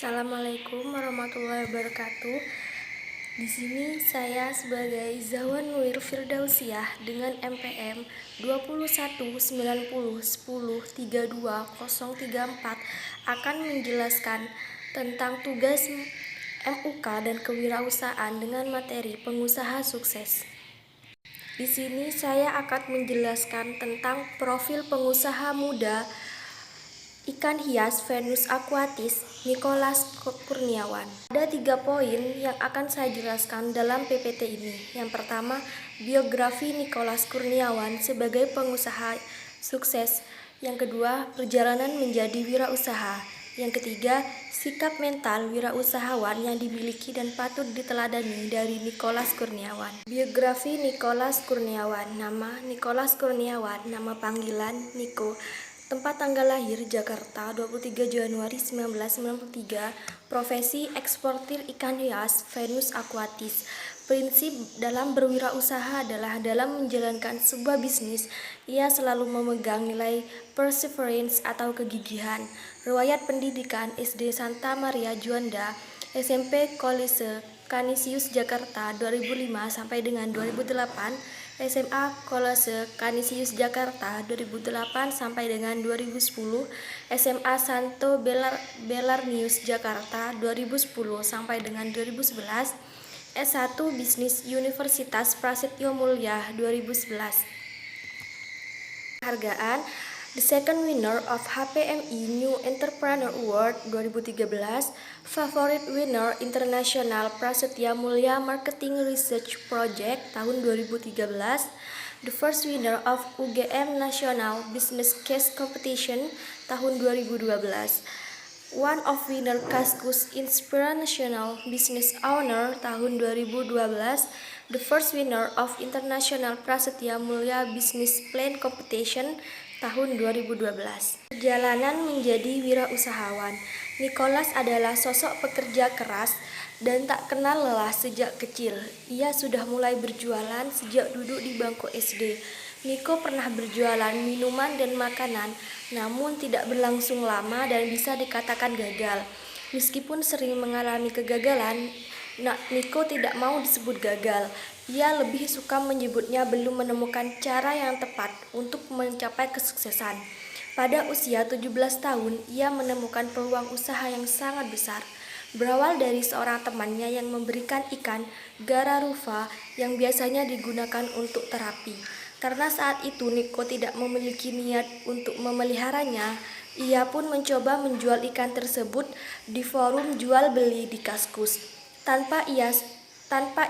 Assalamualaikum warahmatullahi wabarakatuh. Di sini saya sebagai Zawan Nur Firdausiah dengan MPM 21901032034 akan menjelaskan tentang tugas MUK dan kewirausahaan dengan materi pengusaha sukses. Di sini saya akan menjelaskan tentang profil pengusaha muda ikan hias Venus aquatis Nicholas Kurniawan. Ada 3 poin yang akan saya jelaskan dalam PPT ini. Yang pertama, biografi Nicholas Kurniawan sebagai pengusaha sukses. Yang kedua, perjalanan menjadi wirausaha. Yang ketiga, sikap mental wirausahawan yang dimiliki dan patut diteladani dari Nicholas Kurniawan. Biografi Nicholas Kurniawan. Nama Nicholas Kurniawan, nama panggilan Niko. Tempat tanggal lahir Jakarta 23 Januari 1993. Profesi eksportir ikan hias Venus aquatis. Prinsip dalam berwirausaha adalah dalam menjalankan sebuah bisnis, ia selalu memegang nilai perseverance atau kegigihan. Riwayat pendidikan SD Santa Maria Juanda, SMP Kolese Kanisius Jakarta 2005 sampai dengan 2008. SMA Kolese Kanisius Jakarta 2008 sampai dengan 2010, SMA Santo Belarnius Jakarta 2010 sampai dengan 2011, S1 Bisnis Universitas Prasetyo Mulia 2011. Penghargaan The second winner of HPMI New Entrepreneur Award 2013, Favorite Winner International Prasetya Mulia Marketing Research Project tahun 2013, The first winner of UGM National Business Case Competition tahun 2012, one of winner Kaskus Inspirational Business Owner tahun 2012, the first winner of International Prasetya Mulia Business Plan Competition tahun 2012. Perjalanan menjadi wirausahawan. Nicholas adalah sosok pekerja keras dan tak kenal lelah sejak kecil. Ia sudah mulai berjualan sejak duduk di bangku SD. Niko pernah berjualan minuman dan makanan, namun tidak berlangsung lama dan bisa dikatakan gagal. Meskipun sering mengalami kegagalan, Niko tidak mau disebut gagal. Ia lebih suka menyebutnya belum menemukan cara yang tepat untuk mencapai kesuksesan. Pada usia 17 tahun, ia menemukan peluang usaha yang sangat besar. Berawal dari seorang temannya yang memberikan ikan Gararufa yang biasanya digunakan untuk terapi. Karena saat itu Niko tidak memiliki niat untuk memeliharanya, ia pun mencoba menjual ikan tersebut di forum jual beli di Kaskus. Tanpa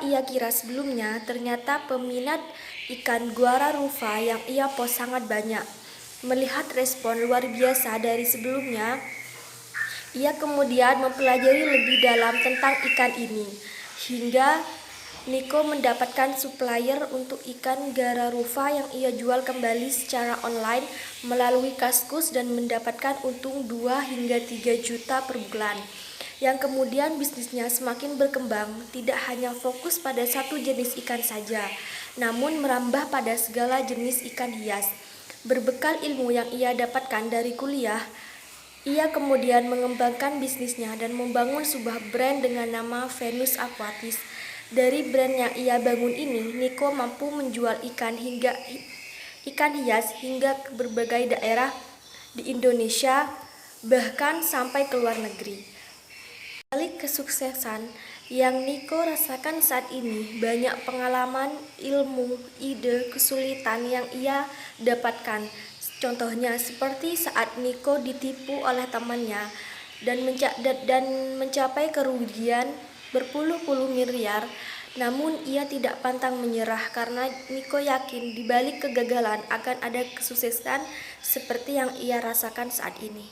ia kira sebelumnya, ternyata peminat ikan Gararufa yang ia post sangat banyak. Melihat respon luar biasa dari sebelumnya, ia kemudian mempelajari lebih dalam tentang ikan ini, hingga Niko mendapatkan supplier untuk ikan Gararufa yang ia jual kembali secara online melalui Kaskus dan mendapatkan untung 2 hingga 3 juta per bulan. Yang kemudian bisnisnya semakin berkembang, tidak hanya fokus pada satu jenis ikan saja, namun merambah pada segala jenis ikan hias. Berbekal ilmu yang ia dapatkan dari kuliah, ia kemudian mengembangkan bisnisnya dan membangun sebuah brand dengan nama Venus Aquatis. Dari brand yang ia bangun ini, Niko mampu menjual ikan hias hingga ke berbagai daerah di Indonesia, bahkan sampai ke luar negeri. Balik kesuksesan yang Niko rasakan saat ini, banyak pengalaman, ilmu, ide, kesulitan yang ia dapatkan. Contohnya seperti saat Niko ditipu oleh temannya dan mencapai kerugian berpuluh-puluh miliar, namun ia tidak pantang menyerah karena Niko yakin di balik kegagalan akan ada kesuksesan seperti yang ia rasakan saat ini.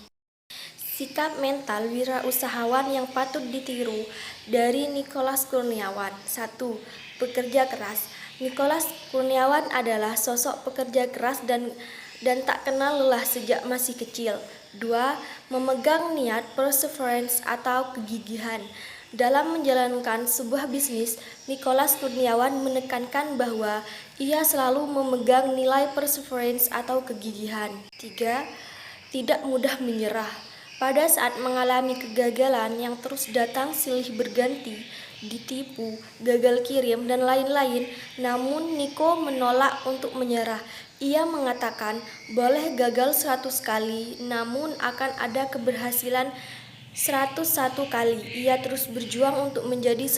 Sikap mental wirausahawan yang patut ditiru dari Nicholas Kurniawan. 1. Pekerja keras. Nicholas Kurniawan adalah sosok pekerja keras dan tak kenal lelah sejak masih kecil. 2. Memegang niat perseverance atau kegigihan. Dalam menjalankan sebuah bisnis, Nicholas Kurniawan menekankan bahwa ia selalu memegang nilai perseverance atau kegigihan. 3. Tidak mudah menyerah. Pada saat mengalami kegagalan yang terus datang silih berganti, ditipu, gagal kirim, dan lain-lain, namun Niko menolak untuk menyerah. Ia mengatakan, boleh gagal 100 kali, namun akan ada keberhasilan 101 kali. Ia terus berjuang untuk menjadi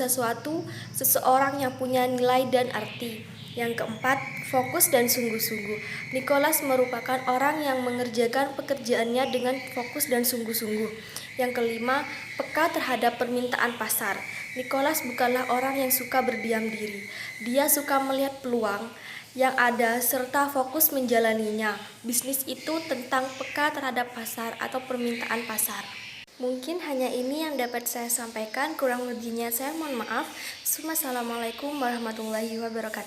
seseorang yang punya nilai dan arti. Yang keempat, fokus dan sungguh-sungguh. Nicholas merupakan orang yang mengerjakan pekerjaannya dengan fokus dan sungguh-sungguh. Yang kelima, peka terhadap permintaan pasar. Nicholas bukanlah orang yang suka berdiam diri. Dia suka melihat peluang yang ada serta fokus menjalaninya. Bisnis itu tentang peka terhadap pasar atau permintaan pasar. Mungkin hanya ini yang dapat saya sampaikan, kurang lebihnya saya mohon maaf. Wassalamualaikum warahmatullahi wabarakatuh.